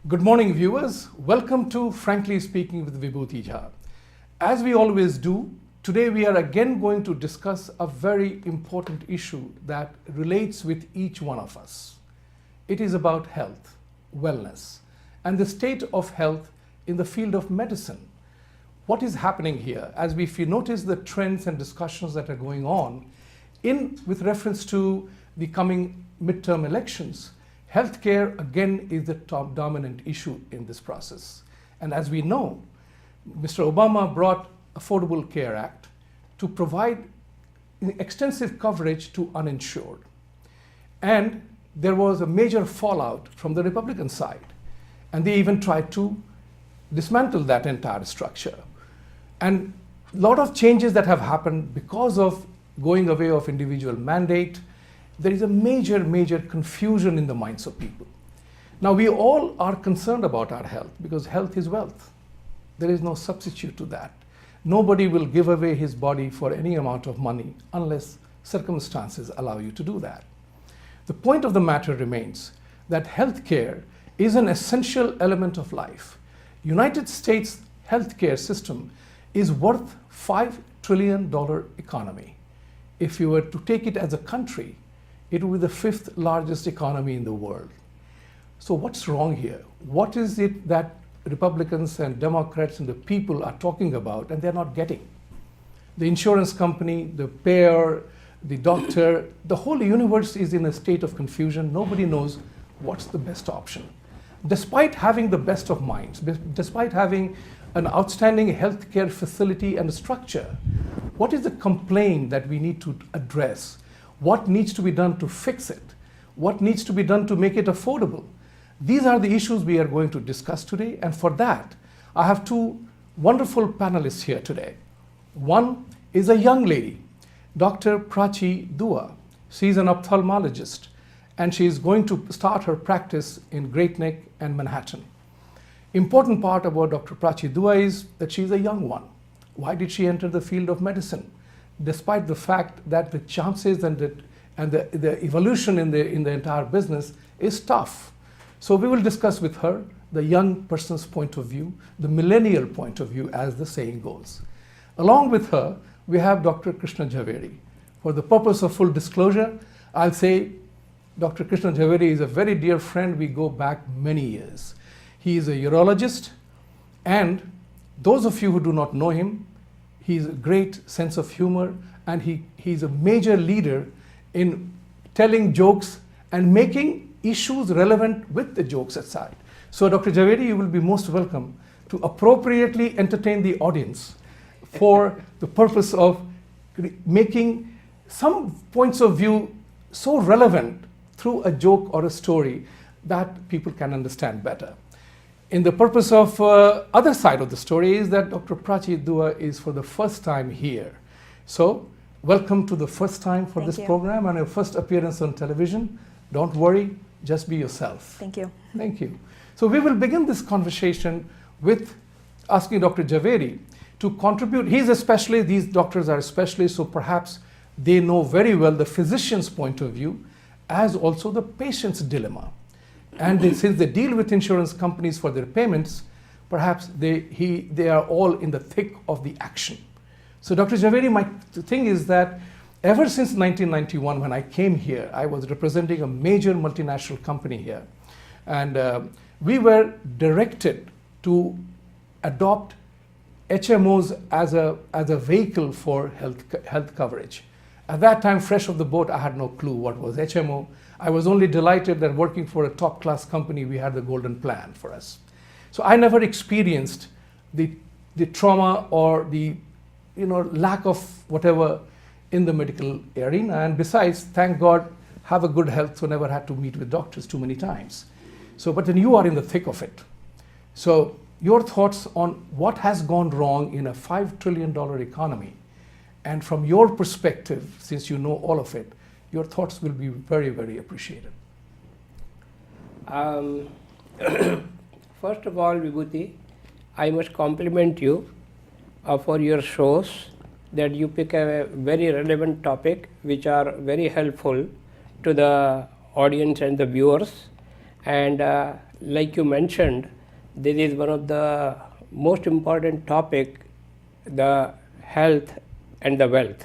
Good morning, viewers. Welcome to Frankly Speaking with Vibhuti Jha. As we always do, today we are again going to discuss a very important issue that relates with each one of us. It is about health, wellness, and the state of health in the field of medicine. What is happening here? As if you notice the trends and discussions that are going on with reference to the coming midterm elections, healthcare again is the top dominant issue in this process. And as we know, Mr. Obama brought Affordable Care Act to provide extensive coverage to uninsured. And there was a major fallout from the Republican side. And they even tried to dismantle that entire structure. And a lot of changes that have happened because of going away of individual mandate. There is a major confusion in the minds of people. Now, we all are concerned about our health because health is wealth. There is no substitute to that. Nobody will give away his body for any amount of money unless circumstances allow you to do that. The point of the matter remains that healthcare is an essential element of life. United States healthcare system is worth $5 trillion economy. If you were to take it as a country, it will be the 5th largest economy in the world. So what's wrong here? What is it that Republicans and Democrats and the people are talking about and they're not getting? The insurance company, the payer, the doctor, the whole universe is in a state of confusion. Nobody knows what's the best option. Despite having the best of minds, despite having an outstanding healthcare facility and structure, what is the complaint that we need to address? What needs to be done to fix it? What needs to be done to make it affordable? These are the issues we are going to discuss today. And for that, I have two wonderful panelists here today. One is a young lady, Dr. Prachi Dua. She's an ophthalmologist, and she's going to start her practice in Great Neck and Manhattan. Important part about Dr. Prachi Dua is that she's a young one. Why did she enter the field of medicine? Despite the fact that the chances and the evolution in the entire business is tough. So we will discuss with her the young person's point of view, the millennial point of view, as the saying goes. Along with her, we have Dr. Krishna Jhaveri. For the purpose of full disclosure, I'll say Dr. Krishna Jhaveri is a very dear friend. We go back many years. He is a urologist, and those of you who do not know him, he has a great sense of humor, and he's a major leader in telling jokes and making issues relevant with the jokes aside. So Dr. Jhaveri, you will be most welcome to appropriately entertain the audience for the purpose of making some points of view so relevant through a joke or a story that people can understand better. In the purpose of other side of the story is that Dr. Prachi Dua is for the first time here. So welcome to the first time for this program and your first appearance on television. Don't worry, just be yourself. Thank you. Thank you. So we will begin this conversation with asking Dr. Jhaveri to contribute. He's a specialist, these doctors are specialists, so perhaps they know very well the physician's point of view as also the patient's dilemma. And since they deal with insurance companies for their payments, perhaps they are all in the thick of the action. So Dr. Jhaveri, my thing is that ever since 1991, when I came here, I was representing a major multinational company here. And we were directed to adopt HMOs as a vehicle for health coverage. At that time, fresh off the boat, I had no clue what was HMO. I was only delighted that working for a top-class company, we had the golden plan for us. So I never experienced the trauma or the lack of whatever in the medical arena. And besides, thank God, have a good health, so never had to meet with doctors too many times. So, but then you are in the thick of it. So your thoughts on what has gone wrong in a $5 trillion economy, and from your perspective, since you know all of it, your thoughts will be very, very appreciated. First of all, Vibhuti, I must compliment you for your shows, that you pick a very relevant topic which are very helpful to the audience and the viewers. And like you mentioned, this is one of the most important topic, the health and the wealth.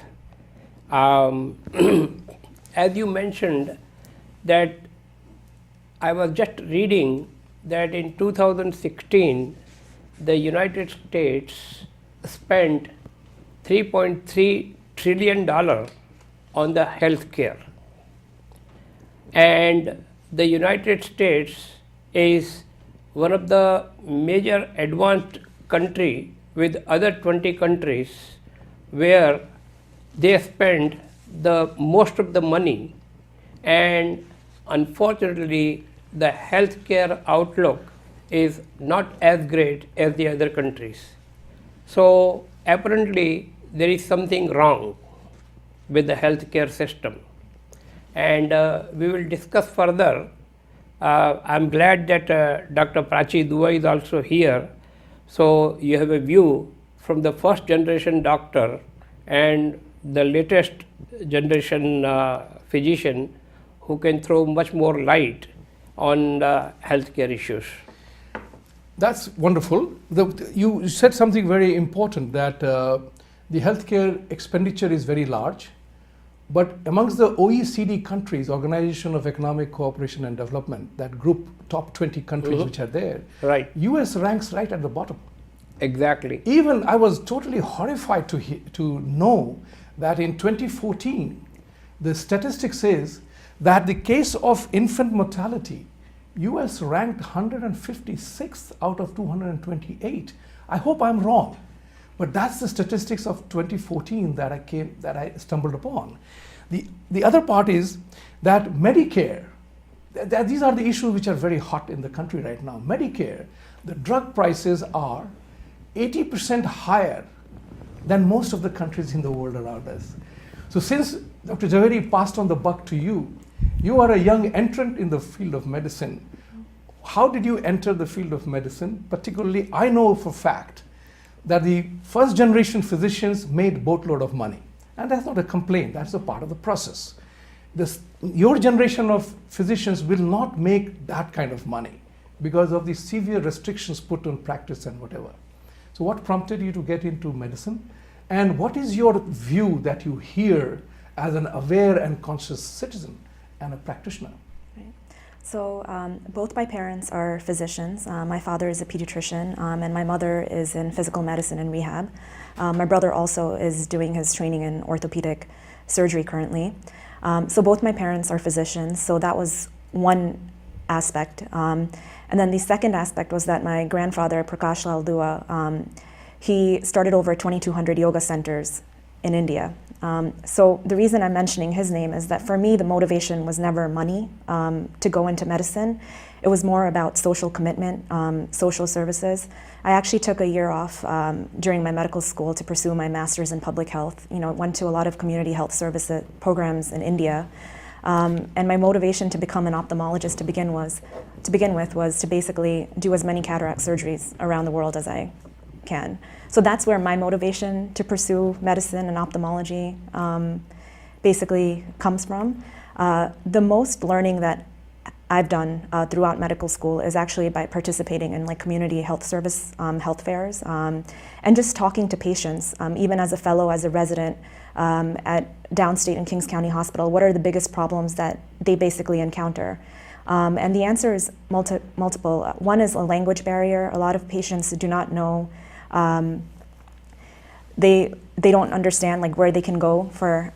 As you mentioned that I was just reading that in 2016, the United States spent $3.3 trillion on the health care. And the United States is one of the major advanced country with other 20 countries where they spend the most of the money, and unfortunately the healthcare outlook is not as great as the other countries. So apparently there is something wrong with the healthcare system, and we will discuss further. I'm glad that Dr. Prachi Dua is also here, so you have a view from the first generation doctor and the latest generation physician who can throw much more light on healthcare issues. That's wonderful. You said something very important, that the healthcare expenditure is very large, but amongst the OECD countries, Organization of Economic Cooperation and Development, that group, top 20 countries which are there, right, US ranks right at the bottom. Exactly. Even I was totally horrified to know that in 2014, the statistics says that the case of infant mortality, US ranked 156th out of 228. I hope I'm wrong, but that's the statistics of 2014 that I stumbled upon. The other part is that Medicare, these are the issues which are very hot in the country right now. Medicare, the drug prices are 80% higher than most of the countries in the world around us. So since Dr. Jhaveri passed on the buck to you, you are a young entrant in the field of medicine. How did you enter the field of medicine? Particularly, I know for a fact that the first generation physicians made boatload of money. And that's not a complaint, that's a part of the process. Your generation of physicians will not make that kind of money because of the severe restrictions put on practice and whatever. So what prompted you to get into medicine? And what is your view that you hear as an aware and conscious citizen and a practitioner? Right. So both my parents are physicians. My father is a pediatrician, and my mother is in physical medicine and rehab. My brother also is doing his training in orthopedic surgery currently. So both my parents are physicians, so that was one aspect. And then the second aspect was that my grandfather, Prakash Lal Dua, he started over 2,200 yoga centers in India. So the reason I'm mentioning his name is that for me, the motivation was never money to go into medicine. It was more about social commitment, social services. I actually took a year off during my medical school to pursue my master's in public health. Went to a lot of community health service programs in India. And my motivation to become an ophthalmologist to begin with was to basically do as many cataract surgeries around the world as I can. So that's where my motivation to pursue medicine and ophthalmology basically comes from. The most learning that I've done throughout medical school is actually by participating in community health service health fairs and just talking to patients, even as a fellow, as a resident at downstate in Kings County Hospital. What are the biggest problems that they basically encounter? And the answer is multiple. One is a language barrier. A lot of patients do not know, they don't understand where they can go for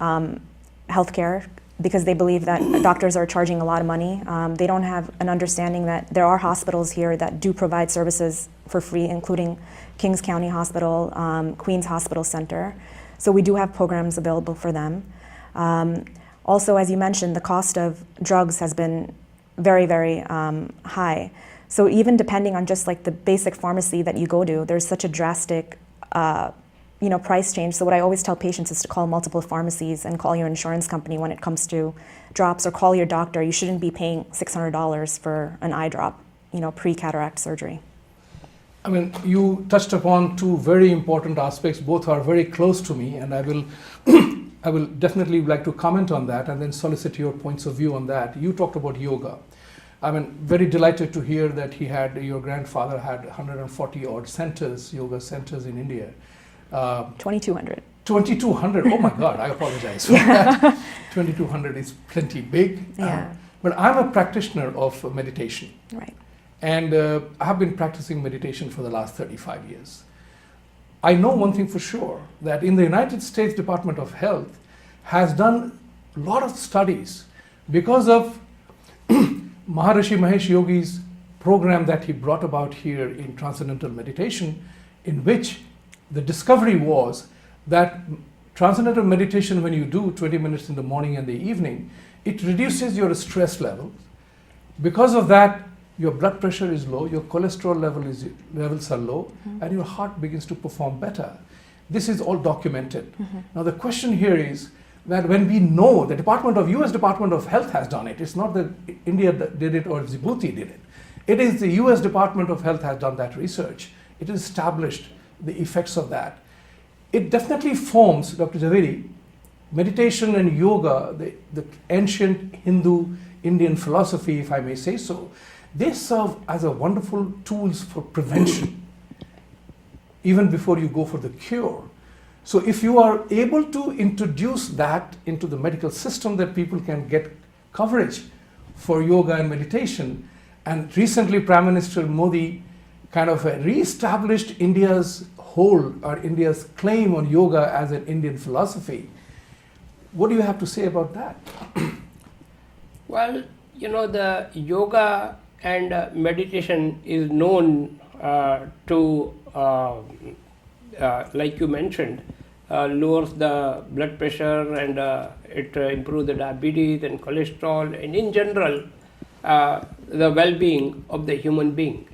healthcare because they believe that doctors are charging a lot of money. They don't have an understanding that there are hospitals here that do provide services for free, including Kings County Hospital, Queens Hospital Center. So we do have programs available for them. Also, as you mentioned, the cost of drugs has been very, very high. So even depending on just the basic pharmacy that you go to, there's such a drastic price change. So what I always tell patients is to call multiple pharmacies and call your insurance company when it comes to drops, or call your doctor. You shouldn't be paying $600 for an eye drop, pre-cataract surgery. I mean, you touched upon two very important aspects. Both are very close to me, and I will I will definitely like to comment on that and then solicit your points of view on that. You talked about yoga. I'm very delighted to hear that your grandfather had 140 odd centers, yoga centers in India. 2,200. 2,200, oh my God, I apologize for that. 2,200 is plenty big. Yeah. But I'm a practitioner of meditation. Right. And I have been practicing meditation for the last 35 years. I know one thing for sure, that in the United States Department of Health has done a lot of studies because of Maharishi Mahesh Yogi's program that he brought about here in Transcendental Meditation, in which the discovery was that Transcendental Meditation, when you do 20 minutes in the morning and the evening, it reduces your stress levels. Because of that, your blood pressure is low, your cholesterol levels are low, and your heart begins to perform better. This is all documented. Now the question here is that when we know the US Department of Health has done it, it's not that India did it or Vibhuti did it. It is the US Department of Health has done that research. It has established the effects of that. It definitely forms, Dr. Jhaveri, meditation and yoga, the ancient Hindu Indian philosophy, if I may say so, they serve as a wonderful tools for prevention, even before you go for the cure. So if you are able to introduce that into the medical system, that people can get coverage for yoga and meditation, and recently Prime Minister Modi kind of re-established India's claim on yoga as an Indian philosophy. What do you have to say about that? Well, the yoga and meditation is known to, like you mentioned, lowers the blood pressure, and it improves the diabetes and cholesterol, and in general, the well-being of the human being.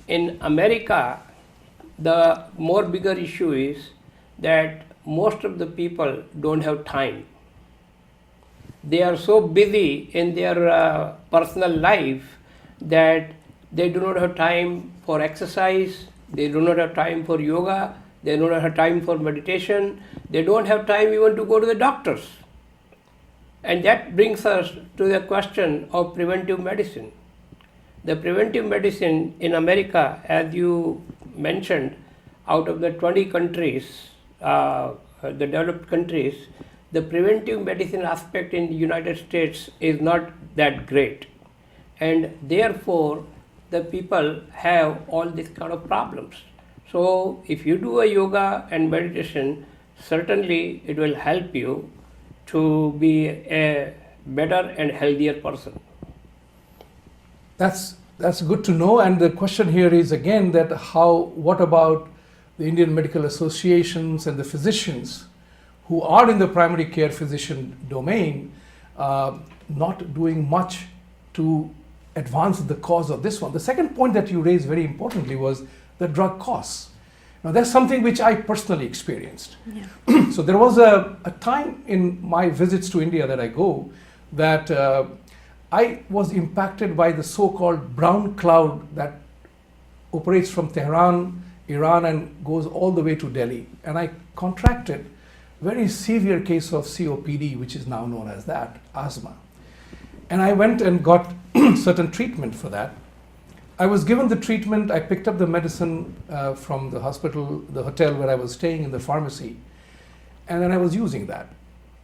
In America, the more bigger issue is that most of the people don't have time. They are so busy in their personal life that they do not have time for exercise, they do not have time for yoga, they do not have time for meditation, they don't have time even to go to the doctors. And that brings us to the question of preventive medicine. The preventive medicine in America, as you mentioned, out of the 20 countries, the developed countries, the preventive medicine aspect in the United States is not that great. And therefore, the people have all these kind of problems. So, if you do a yoga and meditation, certainly it will help you to be a better and healthier person. That's good to know. And the question here is again that what about the Indian medical associations and the physicians who are in the primary care physician domain not doing much to advance the cause of this one. The second point that you raised very importantly was the drug costs. Now that's something which I personally experienced. Yeah. So there was a time in my visits to India that I go that I was impacted by the so-called brown cloud that operates from Tehran, Iran, and goes all the way to Delhi. And I contracted very severe case of COPD, which is now known as that, asthma. And I went and got certain treatment for that. I was given the treatment, I picked up the medicine from the hotel where I was staying in the pharmacy, and then I was using that.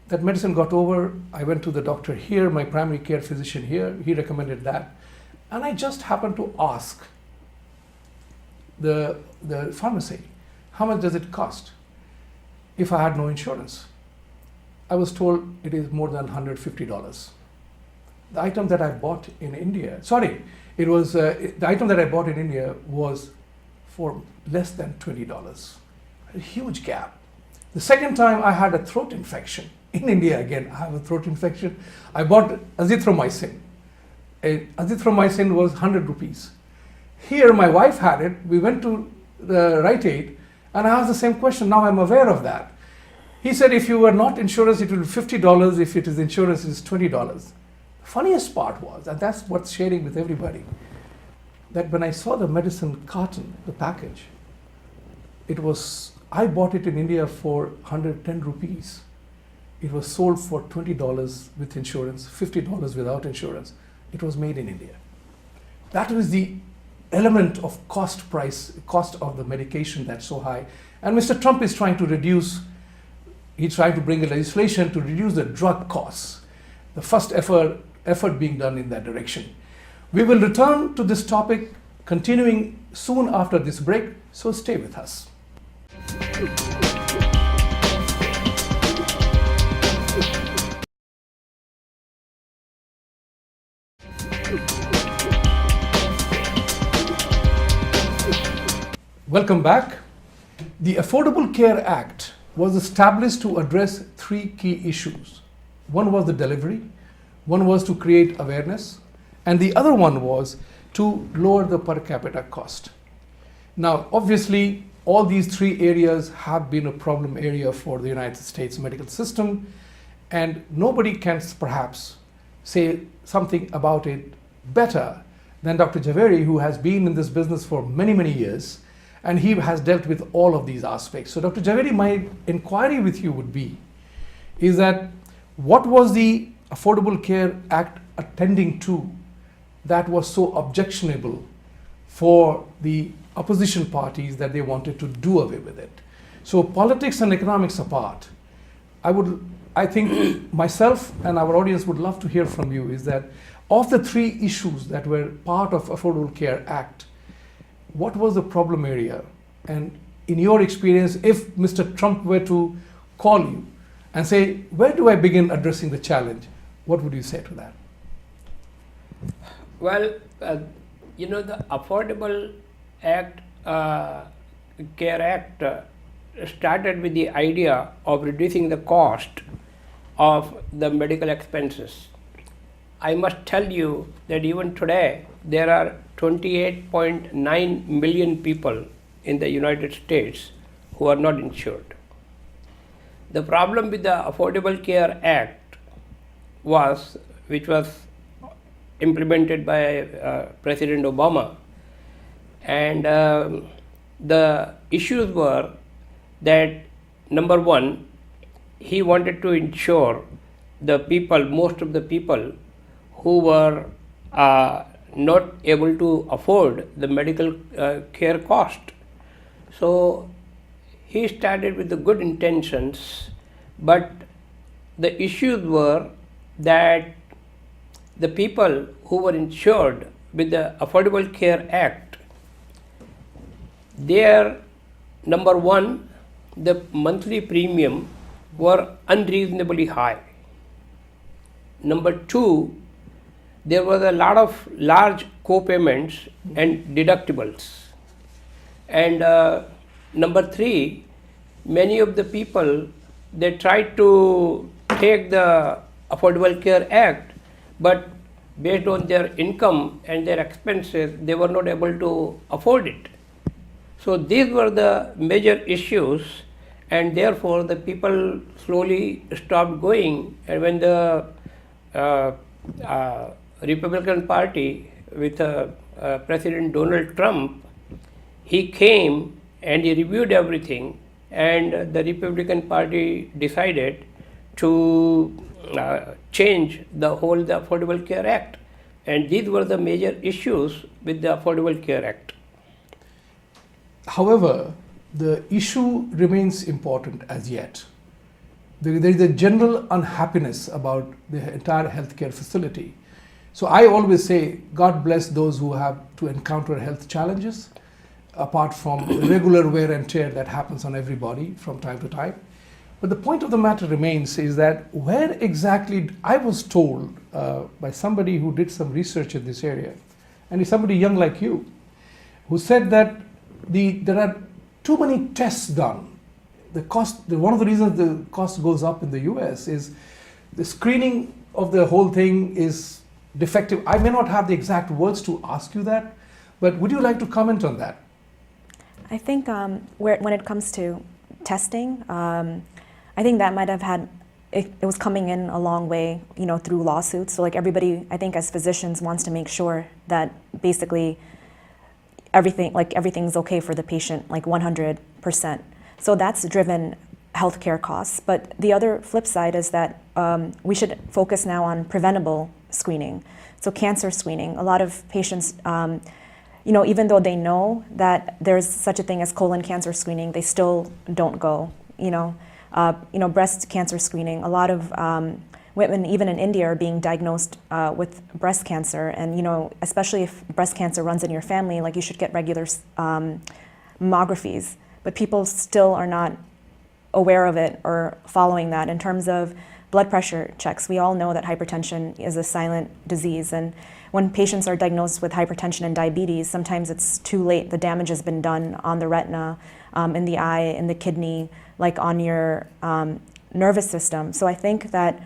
That medicine got over, I went to the doctor here, my primary care physician here, he recommended that. And I just happened to ask the pharmacy, how much does it cost if I had no insurance? I was told it is more than $150. The item that I bought in India, the item that I bought in India was for less than $20. A huge gap. The second time I had a throat infection. In India again, I have a throat infection. I bought azithromycin. Azithromycin was 100 rupees. Here my wife had it. We went to the Rite Aid and I asked the same question. Now I'm aware of that. He said if you were not insurance, it will be $50. If it is insurance, it is $20. The funniest part was, and that's what's sharing with everybody, that when I saw the medicine carton, the package, it was I bought it in India for 110 rupees. It was sold for $20 with insurance, $50 without insurance. It was made in India. That was the element of cost of the medication that's so high. And Mr. Trump is trying to he's trying to bring a legislation to reduce the drug costs. The first effort being done in that direction. We will return to this topic continuing soon after this break, so stay with us. Welcome back. The Affordable Care Act was established to address three key issues. One was the delivery, one was to create awareness, and the other one was to lower the per capita cost. Now, obviously, all these three areas have been a problem area for the United States medical system, and nobody can perhaps say something about it better than Dr. Jhaveri, who has been in this business for many, many years, and he has dealt with all of these aspects. So Dr. Jhaveri, my inquiry with you would be, is that what was the Affordable Care Act attending to that was so objectionable for the opposition parties that they wanted to do away with it? So politics and economics apart, I think myself and our audience would love to hear from you is that of the three issues that were part of Affordable Care Act, what was the problem area? And in your experience, if Mr. Trump were to call you and say, where do I begin addressing the challenge? What would you say to that? Well, the Affordable Care Act started with the idea of reducing the cost of the medical expenses. I must tell you that even today, there are 28.9 million people in the United States who are not insured. The problem with the Affordable Care Act which was implemented by President Obama, and the issues were that, number one, he wanted to insure most of the people who were not able to afford the medical care cost. So he started with the good intentions, but the issues were that the people who were insured with the Affordable Care Act, their, number one, the monthly premium were unreasonably high. Number two, there was a lot of large co-payments and deductibles. And number three, many of the people, they tried to take the Affordable Care Act, but based on their income and their expenses, they were not able to afford it. So these were the major issues, and therefore the people slowly stopped going. And when the Republican Party with President Donald Trump, he came and he reviewed everything, and the Republican Party decided to change the Affordable Care Act. And these were the major issues with the Affordable Care Act. However, the issue remains important as yet. There is a general unhappiness about the entire healthcare facility. So I always say, God bless those who have to encounter health challenges, apart from the regular wear and tear that happens on everybody from time to time. But the point of the matter remains is that where exactly, I was told by somebody who did some research in this area, and is somebody young like you, who said that there are too many tests done. One of the reasons the cost goes up in the US is the screening of the whole thing is defective. I may not have the exact words to ask you that, but would you like to comment on that? I think when it comes to testing, I think that might have had, it was coming in a long way, through lawsuits. So like everybody, I think as physicians, wants to make sure that basically everything's okay for the patient, like 100%. So that's driven healthcare costs. But the other flip side is that we should focus now on preventable screening. So cancer screening. A lot of patients, even though they know that there's such a thing as colon cancer screening, they still don't go. Breast cancer screening. A lot of women, even in India, are being diagnosed with breast cancer, and especially if breast cancer runs in your family, like you should get regular mammographies. But people still are not aware of it or following that. In terms of blood pressure checks, we all know that hypertension is a silent disease, and when patients are diagnosed with hypertension and diabetes, sometimes it's too late. The damage has been done on the retina, in the eye, in the kidney, like on your nervous system. So I think that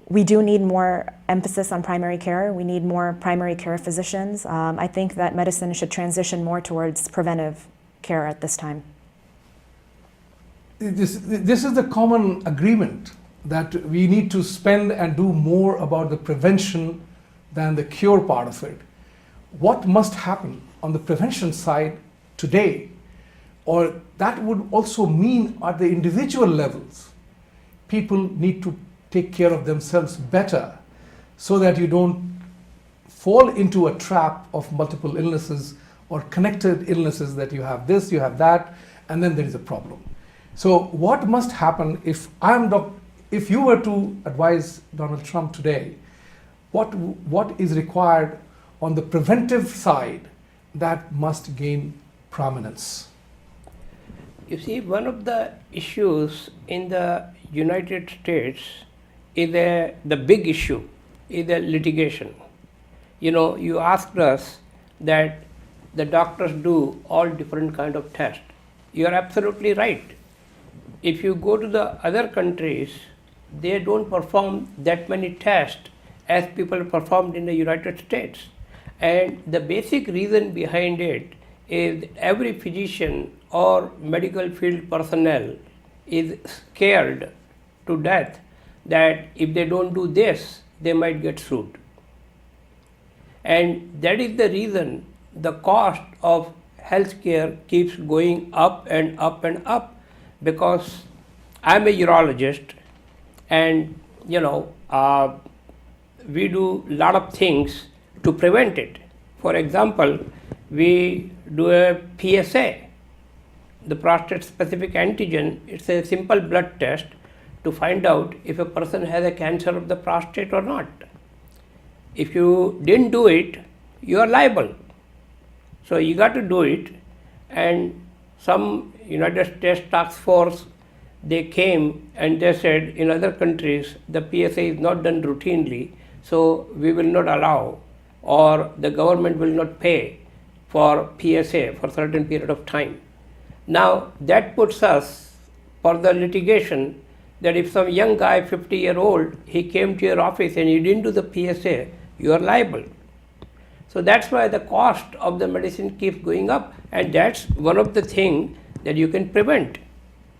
we do need more emphasis on primary care. We need more primary care physicians. I think that medicine should transition more towards preventive care at this time. This is the common agreement that we need to spend and do more about the prevention than the cure part of it. What must happen on the prevention side today, or that would also mean at the individual levels, people need to take care of themselves better so that you don't fall into a trap of multiple illnesses or connected illnesses, that you have this, you have that, and then there is a problem. So what must happen if you were to advise Donald Trump today, what is required on the preventive side that must gain prominence? You see, one of the issues in the United States is the big issue is the litigation. You asked us that the doctors do all different kind of tests. You are absolutely right. If you go to the other countries, they don't perform that many tests as people performed in the United States. And the basic reason behind it is every physician or medical field personnel is scared to death that if they don't do this, they might get sued. And that is the reason the cost of healthcare keeps going up and up and up, because I'm a urologist, and we do a lot of things to prevent it. For example, we do a PSA, the prostate specific antigen. It's a simple blood test to find out if a person has a cancer of the prostate or not. If you didn't do it, you are liable. So you got to do it. And some United States task force, they came and they said in other countries the PSA is not done routinely, so we will not allow, or the government will not pay for PSA for a certain period of time. Now that puts us for the litigation that if some young guy, 50-year-old, he came to your office and you didn't do the PSA, you are liable. So that's why the cost of the medicine keeps going up, and that's one of the things that you can prevent.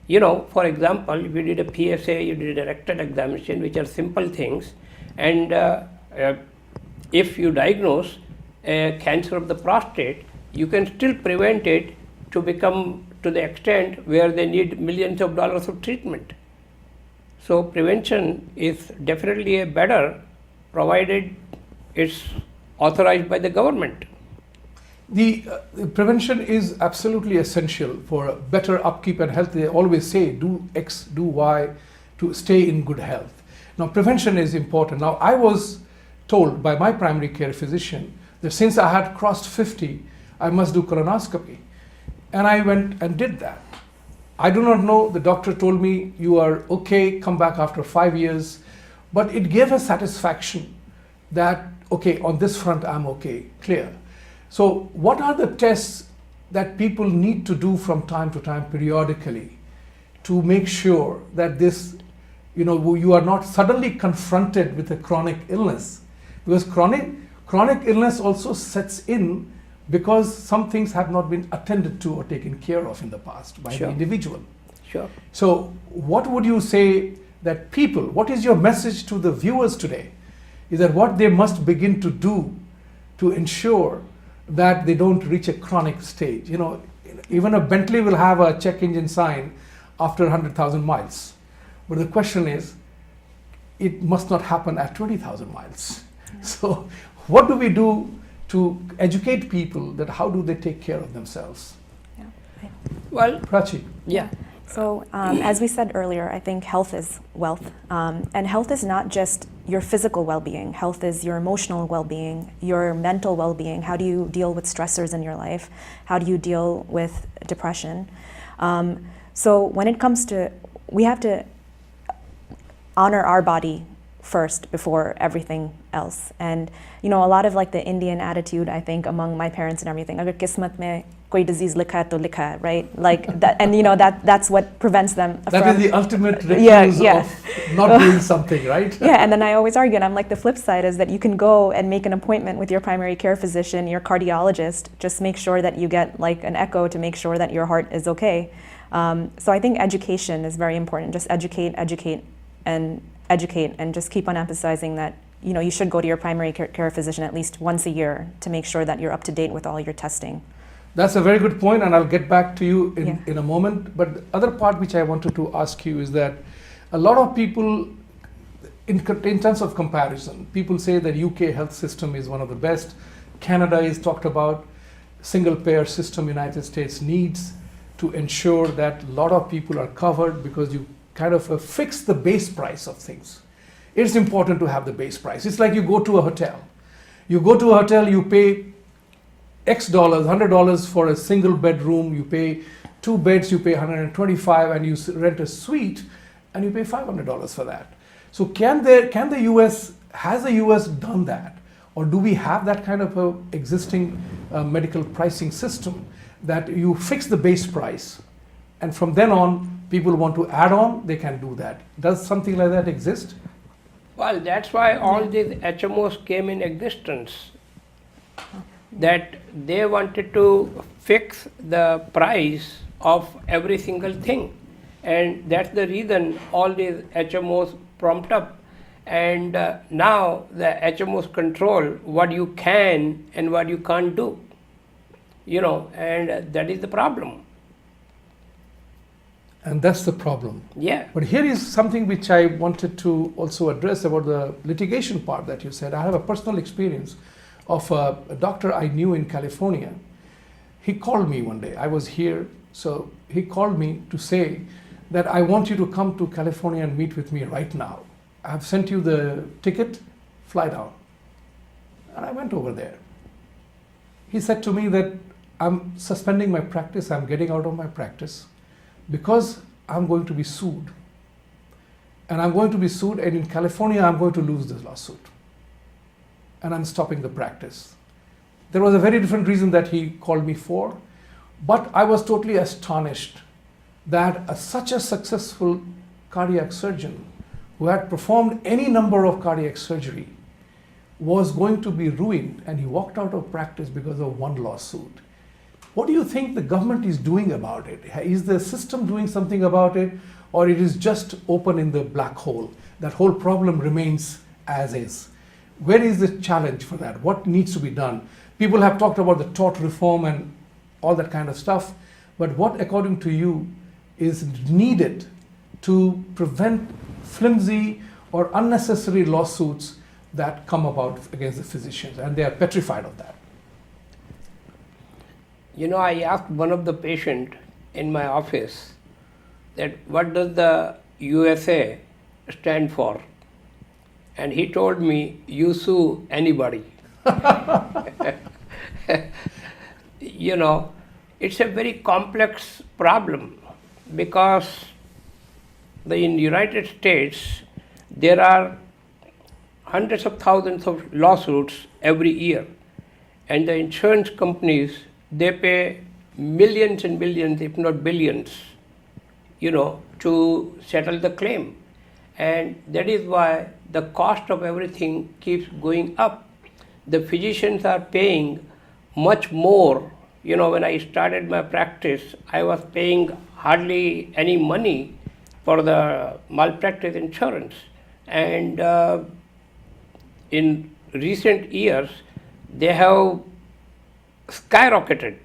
For example, if you did a PSA, you did a rectal examination, which are simple things, and if you diagnose a cancer of the prostate, you can still prevent it to become to the extent where they need millions of dollars of treatment. So prevention is definitely a better, provided it's authorized by the government. The prevention is absolutely essential for better upkeep and health. They always say do X, do Y to stay in good health. Now prevention is important. Now I was told by my primary care physician that since I had crossed 50, I must do colonoscopy. And I went and did that. I do not know, the doctor told me you are okay, come back after 5 years. But it gave a satisfaction that, okay, on this front I'm okay, clear. So what are the tests that people need to do from time to time periodically to make sure that this, you are not suddenly confronted with a chronic illness? Because chronic illness also sets in because some things have not been attended to or taken care of in the past by the individual. Sure. So what would you say that people, what is your message to the viewers today? Is that what they must begin to do to ensure that they don't reach a chronic stage? Even a Bentley will have a check engine sign after 100,000 miles. But the question is, it must not happen at 20,000 miles. Yeah. So what do we do to educate people that how do they take care of themselves? Yeah. Well, Prachi. yeah. So, as we said earlier, I think health is wealth. And health is not just your physical well-being. Health is your emotional well-being, your mental well-being. How do you deal with stressors in your life? How do you deal with depression? So when it comes to, we have to honor our body first before everything else. And, you know, a lot of like the Indian attitude, I think, among my parents and everything, agar kismat mein koi disease likha hai to likha hai, right? Like that, and you know, that's what prevents them That from... is the ultimate recluse yeah. of not doing something, right? Yeah, and then I always argue, and I'm like, the flip side is that you can go and make an appointment with your primary care physician, your cardiologist, just make sure that you get like an echo to make sure that your heart is okay. So I think education is very important. Just educate, and just keep on emphasizing that, you know, you should go to your primary care physician at least once a year to make sure that you're up to date with all your testing. That's a very good point, and I'll get back to you in a moment. But the other part which I wanted to ask you is that a lot of people, in terms of comparison, people say that UK health system is one of the best. Canada is talked about. Single payer system United States needs to ensure that a lot of people are covered because you kind of fix the base price of things. It's important to have the base price. It's like you go to a hotel. You go to a hotel, you pay X dollars, $100 for a single bedroom, you pay 2 beds, you pay $125, and you rent a suite, and you pay $500 for that. So has the US done that? Or do we have that kind of a existing medical pricing system that you fix the base price, and from then on, people want to add on, they can do that? Does something like that exist? Well, that's why all these HMOs came in existence. That they wanted to fix the price of every single thing. And that's the reason all these HMOs prompt up. And now the HMOs control what you can and what you can't do. You know, and that is the problem. And that's the problem. Yeah. But here is something which I wanted to also address about the litigation part that you said. I have a personal experience of a doctor I knew in California. He called me one day. I was here, so he called me to say that I want you to come to California and meet with me right now. I've sent you the ticket, fly down. And I went over there. He said to me that I'm suspending my practice, I'm getting out of my practice because I'm going to be sued. And I'm going to be sued, and in California I'm going to lose this lawsuit. And I'm stopping the practice. There was a very different reason that he called me for, but I was totally astonished that such a successful cardiac surgeon who had performed any number of cardiac surgery was going to be ruined, and he walked out of practice because of one lawsuit. What do you think the government is doing about it? Is the system doing something about it, or it is just open in the black hole? That whole problem remains as is. Where is the challenge for that? What needs to be done? People have talked about the tort reform and all that kind of stuff, but what, according to you, is needed to prevent flimsy or unnecessary lawsuits that come about against the physicians, and they are petrified of that? You know, I asked one of the patient in my office that what does the USA stand for? And he told me, you sue anybody. You know, it's a very complex problem because in the United States, there are hundreds of thousands of lawsuits every year. And the insurance companies, they pay millions and millions, if not billions, you know, to settle the claim. And that is why the cost of everything keeps going up. The physicians are paying much more. You know, when I started my practice, I was paying hardly any money for the malpractice insurance. And in recent years, they have skyrocketed.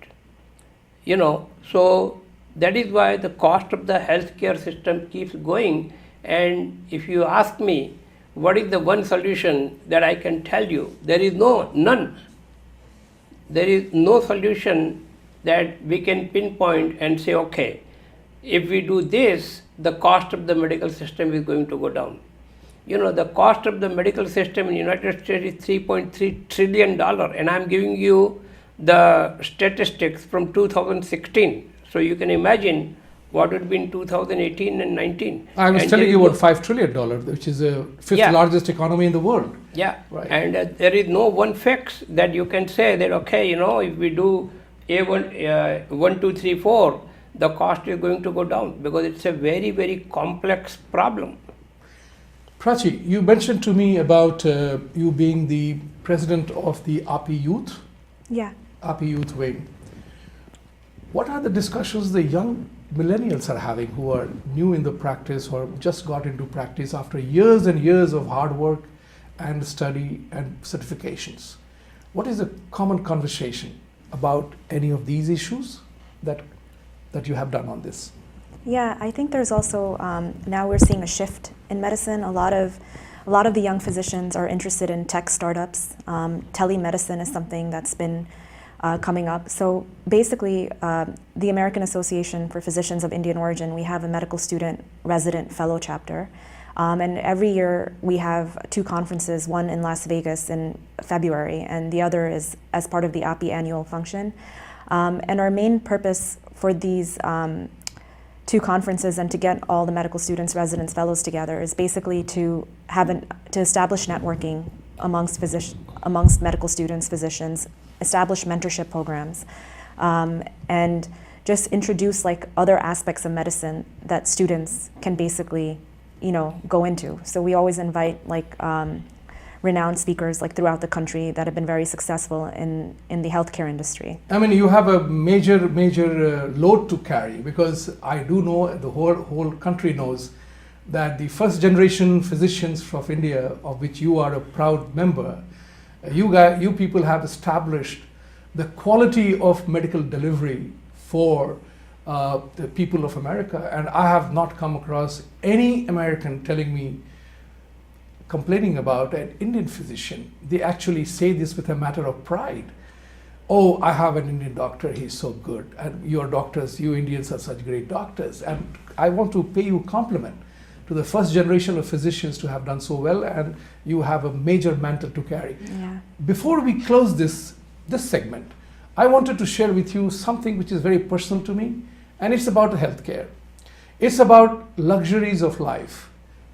So that is why the cost of the healthcare system keeps going. And if you ask me, what is the one solution that I can tell you? There is none. There is no solution that we can pinpoint and say, okay, if we do this, the cost of the medical system is going to go down. The cost of the medical system in the United States is $3.3 trillion, and I'm giving you the statistics from 2016. So you can imagine what would be in 2018 and 19. I was telling you about $5 trillion, which is the fifth largest economy in the world. Yeah, right. And there is no one fix that you can say that, okay, if we do A1, 1, 2, 3, 4, the cost is going to go down, because it's a very, very complex problem. Prachi, you mentioned to me about you being the president of the API Youth. Yeah. API Youth Wing. What are the discussions the young millennials are having who are new in the practice or just got into practice after years and years of hard work and study and certifications? What is a common conversation about any of these issues that you have done on this? Yeah, I think there's also, now we're seeing a shift in medicine. A lot of the young physicians are interested in tech startups. Telemedicine is something that's been coming up. So basically, the American Association for Physicians of Indian Origin, we have a medical student resident fellow chapter. And every year we have 2 conferences, one in Las Vegas in February, and the other is as part of the API annual function. And our main purpose for these 2 conferences and to get all the medical students, residents, fellows together is basically to establish networking amongst medical students, physicians, establish mentorship programs, and just introduce other aspects of medicine that students can basically, go into. So we always invite renowned speakers throughout the country that have been very successful in the healthcare industry. I mean, you have a major load to carry, because I do know the whole country knows that the first generation physicians from India, of which you are a proud member, you people have established the quality of medical delivery for the people of America, and I have not come across any American complaining about an Indian physician. They actually say this with a matter of pride. Oh, I have an Indian doctor, he's so good. And your doctors, you Indians are such great doctors. And I want to pay you a compliment to the first generation of physicians to have done so well, and you have a major mantle to carry. Yeah. Before we close this segment, I wanted to share with you something which is very personal to me, and it's about healthcare. It's about luxuries of life.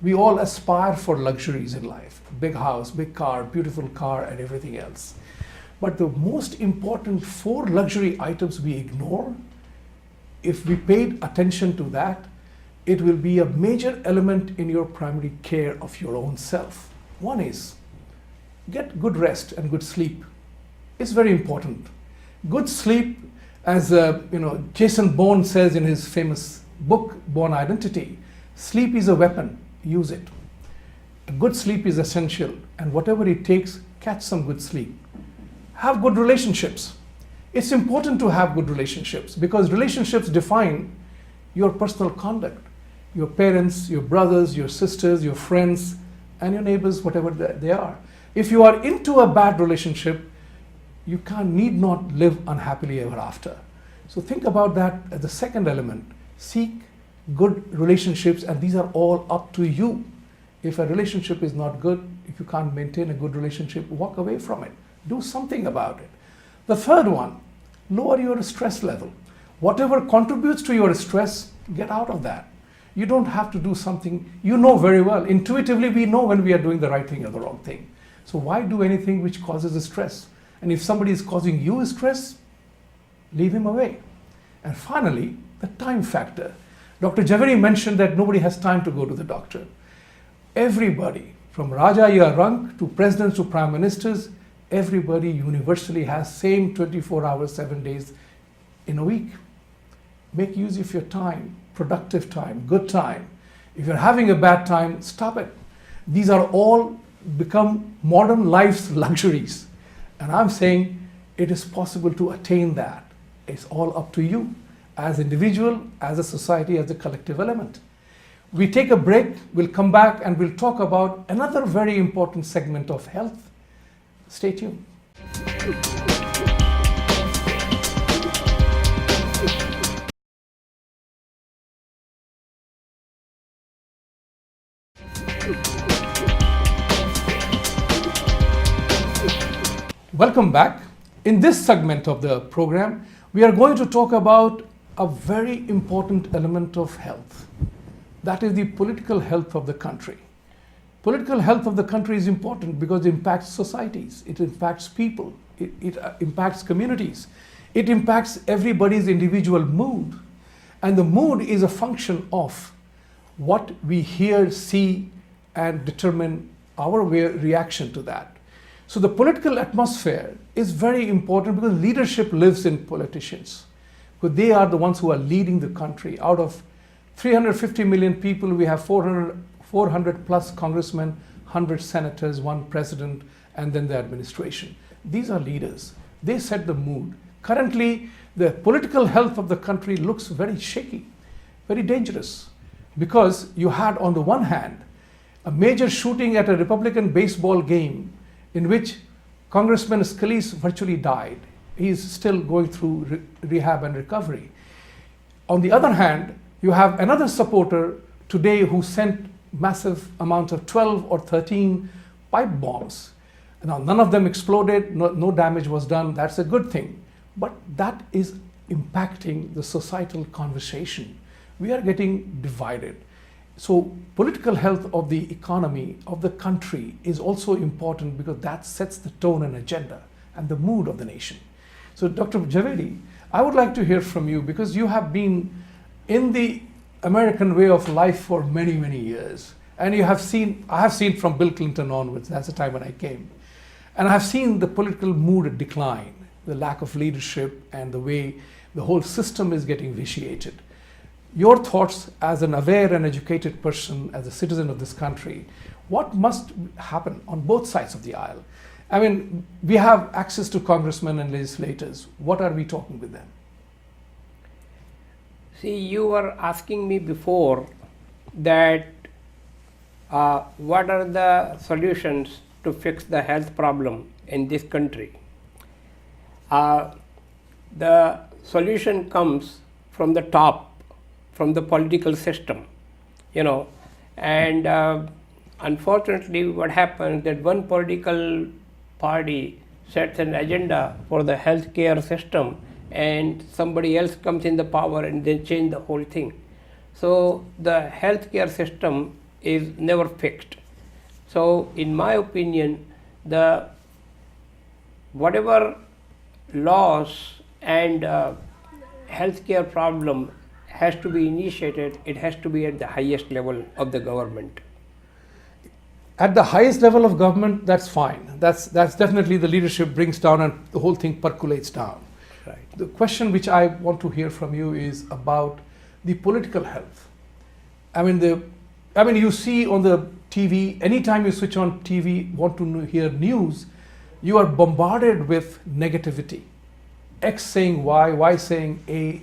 We all aspire for luxuries in life, big house, big car, beautiful car, and everything else. But the most important 4 luxury items we ignore, if we paid attention to that, it will be a major element in your primary care of your own self. One is, get good rest and good sleep. It's very important. Good sleep, as Jason Bourne says in his famous book, Bourne Identity, sleep is a weapon. Use it. A good sleep is essential, and whatever it takes, catch some good sleep. Have good relationships. It's important to have good relationships, because relationships define your personal conduct. Your parents, your brothers, your sisters, your friends, and your neighbors, whatever they are. If you are into a bad relationship, you need not live unhappily ever after. So think about that as the second element. Seek good relationships, and these are all up to you. If a relationship is not good, if you can't maintain a good relationship, walk away from it. Do something about it. The third one, lower your stress level. Whatever contributes to your stress, get out of that. You don't have to do something, you know very well. Intuitively, we know when we are doing the right thing or the wrong thing. So why do anything which causes stress? And if somebody is causing you stress, leave him away. And finally, the time factor. Dr. Jhaveri mentioned that nobody has time to go to the doctor. Everybody, from Raja Ya Rank to presidents to prime ministers, everybody universally has same 24 hours, 7 days in a week. Make use of your time, productive time, good time. If you're having a bad time, stop it. These are all become modern life's luxuries. And I'm saying it is possible to attain that It's all up to you as individual, as a society, as a collective element. We take a break, we'll come back and we'll talk about another very important segment of health. Stay tuned. Welcome back. In this segment of the program, we are going to talk about a very important element of health. That is the political health of the country. Political health of the country is important because it impacts societies, it impacts people, it impacts communities, it impacts everybody's individual mood. And the mood is a function of what we hear, see, and determine our reaction to that. So the political atmosphere is very important because leadership lives in politicians. Because they are the ones who are leading the country. Out of 350 million people, we have 400 plus congressmen, 100 senators, 1 president, and then the administration. These are leaders. They set the mood. Currently, the political health of the country looks very shaky, very dangerous. Because you had, on the one hand, a major shooting at a Republican baseball game in which Congressman Scalise virtually died. He is still going through rehab and recovery. On the other hand, you have another supporter today who sent massive amounts of 12 or 13 pipe bombs. Now, none of them exploded, no damage was done, that's a good thing. But that is impacting the societal conversation. We are getting divided. So political health of the economy of the country is also important because that sets the tone and agenda and the mood of the nation. So Dr. Jhaveri, I would like to hear from you because you have been in the American way of life for many, many years. And I have seen from Bill Clinton onwards, that's the time when I came. And I have seen the political mood decline, the lack of leadership and the way the whole system is getting vitiated. Your thoughts as an aware and educated person, as a citizen of this country, what must happen on both sides of the aisle? I mean, we have access to congressmen and legislators. What are we talking with them? See, you were asking me before that what are the solutions to fix the health problem in this country? The solution comes from the top, from the political system, and unfortunately what happens that one political party sets an agenda for the healthcare system and somebody else comes in the power and then change the whole thing. So the healthcare system is never fixed. So in my opinion, the whatever laws and healthcare problem has to be initiated, it has to be at the highest level of the government. At the highest level of government, that's fine. That's definitely the leadership brings down and the whole thing percolates down. Right. The question which I want to hear from you is about the political health. I mean, you see on the TV, anytime you switch on TV, want to hear news, you are bombarded with negativity. X saying Y saying A,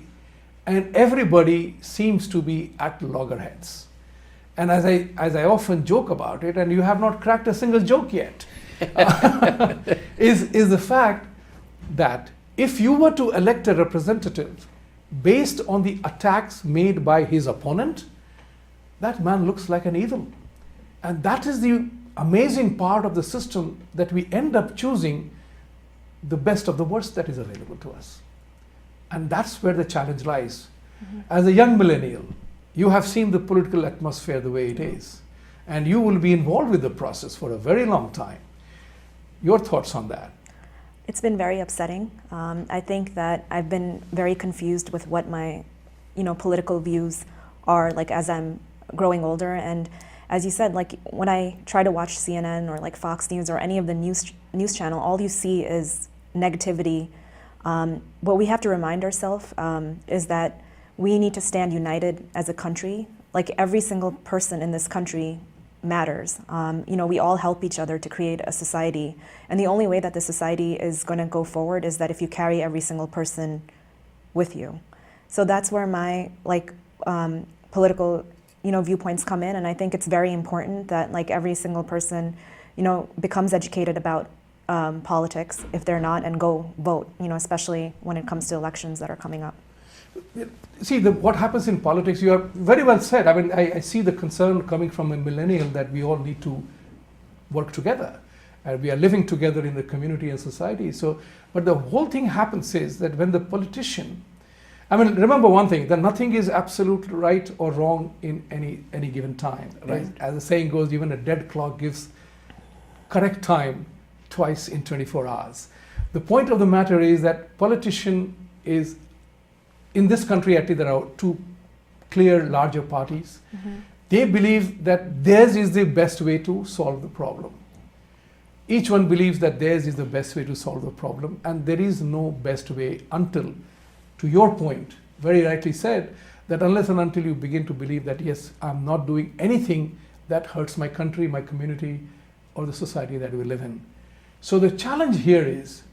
and everybody seems to be at loggerheads. And as I often joke about it, and you have not cracked a single joke yet, is the fact that if you were to elect a representative based on the attacks made by his opponent, that man looks like an evil. And that is the amazing part of the system, that we end up choosing the best of the worst that is available to us. And that's where the challenge lies. Mm-hmm. As a young millennial, you have seen the political atmosphere the way it is, and you will be involved with the process for a very long time. Your thoughts on that? It's been very upsetting. I think that I've been very confused with what my, political views are, like, as I'm growing older. And as you said, like, when I try to watch CNN or like Fox News or any of the news channel, all you see is negativity. What we have to remind ourselves is that we need to stand united as a country. Like, every single person in this country matters. We all help each other to create a society. And the only way that the society is going to go forward is that if you carry every single person with you. So that's where my political viewpoints come in, and I think it's very important that every single person becomes educated about politics if they're not, and go vote, especially when it comes to elections that are coming up. See, what happens in politics, you are very well said. I mean, I see the concern coming from a millennial that we all need to work together. We are living together in the community and society. So, but the whole thing happens is that when the politician, I mean, remember one thing, that nothing is absolute right or wrong in any given time, right? As the saying goes, even a dead clock gives correct time twice in 24 hours. The point of the matter is that politician is, in this country actually there are two clear larger parties. They believe that theirs is the best way to solve the problem. Each one believes that theirs is the best way to solve the problem, and there is no best way until, to your point, very rightly said, that unless and until you begin to believe that, yes, I'm not doing anything that hurts my country, my community, or the society that we live in. So the challenge here is,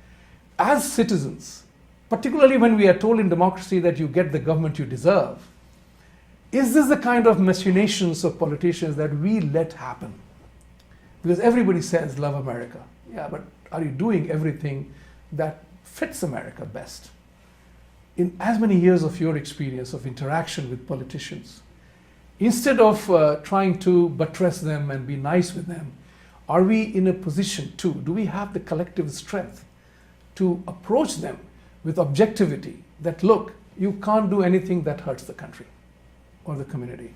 as citizens, particularly when we are told in democracy that you get the government you deserve, is this the kind of machinations of politicians that we let happen? Because everybody says, love America. Yeah, but are you doing everything that fits America best? In as many years of your experience of interaction with politicians, instead of trying to buttress them and be nice with them, are we in a position to, do we have the collective strength to approach them with objectivity that, look, you can't do anything that hurts the country or the community?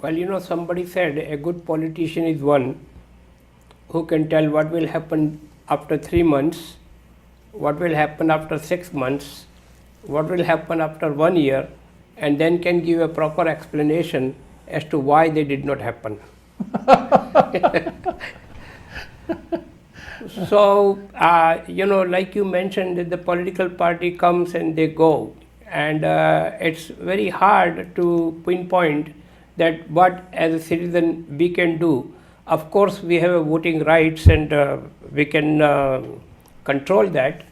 Well, somebody said a good politician is one who can tell what will happen after 3 months, what will happen after 6 months, what will happen after 1 year, and then can give a proper explanation as to why they did not happen. So, like you mentioned, that the political party comes and they go, and it's very hard to pinpoint that what as a citizen we can do. Of course, we have a voting rights and we can control that,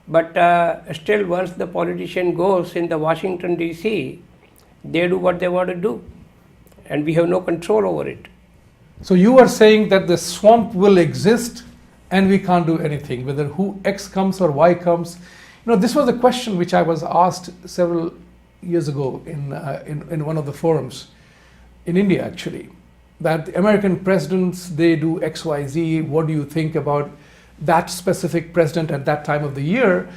but still once the politician goes in the Washington DC, they do what they want to do, and we have no control over it. So you are saying that the swamp will exist and we can't do anything, whether who X comes or Y comes. This was a question which I was asked several years ago in one of the forums in India, actually, that the American presidents, they do X, Y, Z. What do you think about that specific president at that time of the year?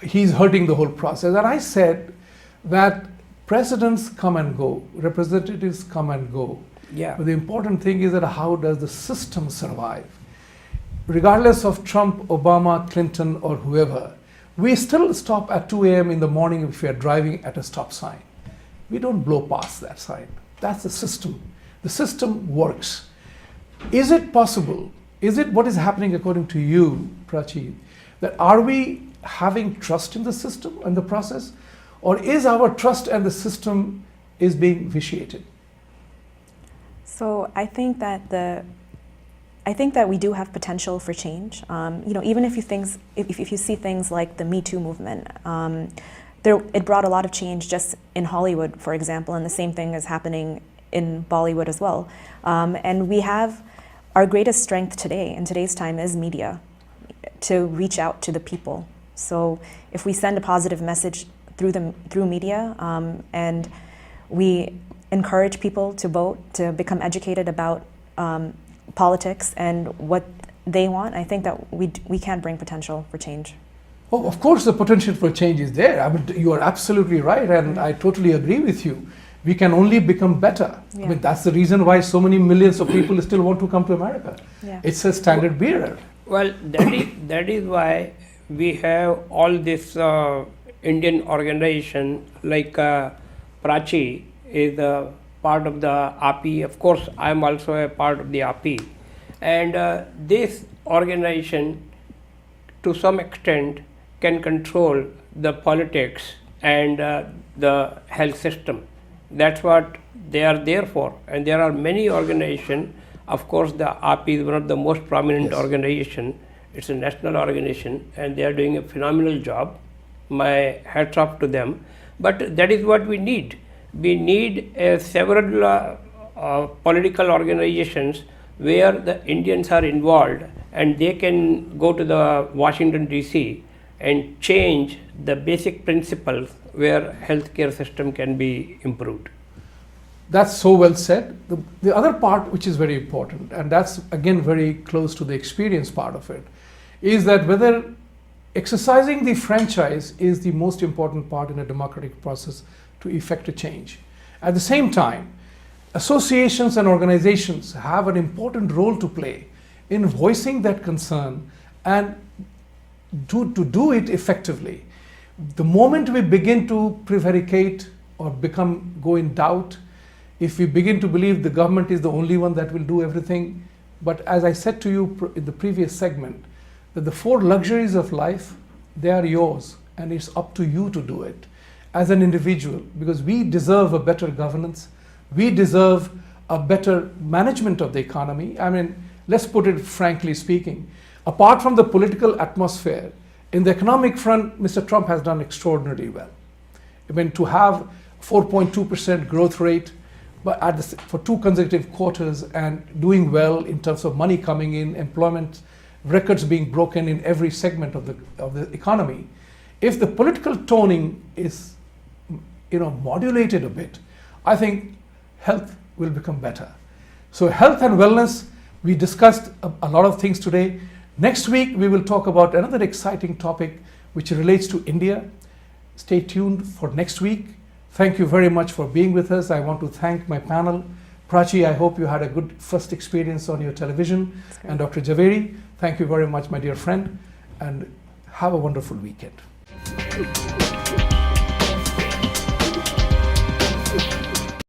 He's hurting the whole process. And I said that presidents come and go, representatives come and go. Yeah. But the important thing is that how does the system survive? Regardless of Trump, Obama, Clinton, or whoever, we still stop at 2 a.m. in the morning if we are driving at a stop sign. We don't blow past that sign. That's the system. The system works. Is it possible? Is it what is happening according to you, Prachi, that are we having trust in the system and the process? Or is our trust and the system is being vitiated? So I think that we do have potential for change. Even if you see things like the Me Too movement, it brought a lot of change just in Hollywood, for example, and the same thing is happening in Bollywood as well. And we have our greatest strength today, in today's time, is media, to reach out to the people. So if we send a positive message through media, and we encourage people to vote, to become educated about politics and what they want, I think that we can bring potential for change. Oh, of course, the potential for change is there. I mean, you are absolutely right, and I totally agree with you. We can only become better. Yeah. I mean, that's the reason why so many millions of people still want to come to America. Yeah. It's a standard bearer. Well, that is why we have all this Indian organization like Prachi is a part of the API. Of course, I am also a part of the API. And this organization, to some extent, can control the politics and the health system. That's what they are there for. And there are many organizations. Of course, the API is one of the most prominent organizations. It's a national organization, and they are doing a phenomenal job. my hats off to them. But that is what we need. We need several political organizations where the Indians are involved, and they can go to the Washington DC and change the basic principles where healthcare system can be improved. That's so well said. The other part which is very important, and that's again very close to the experience part of it, is that whether exercising the franchise is the most important part in a democratic process to effect a change. At the same time, associations and organizations have an important role to play in voicing that concern and to do it effectively. The moment we begin to prevaricate or go in doubt, if we begin to believe the government is the only one that will do everything, but as I said to you in the previous segment, that the 4 luxuries of life, they are yours, and it's up to you to do it as an individual, because we deserve a better governance, we deserve a better management of the economy. I mean, let's put it frankly speaking, apart from the political atmosphere, in the economic front, Mr. Trump has done extraordinarily well. I mean, to have 4.2% growth rate, but for 2 consecutive quarters, and doing well in terms of money coming in, employment records being broken in every segment of the economy. If the political toning is, modulated a bit, I think health will become better. So health and wellness, we discussed a lot of things today. Next week, we will talk about another exciting topic which relates to India. Stay tuned for next week. Thank you very much for being with us. I want to thank my panel. Prachi, I hope you had a good first experience on your television. And Dr. Jhaveri, thank you very much, my dear friend, and have a wonderful weekend.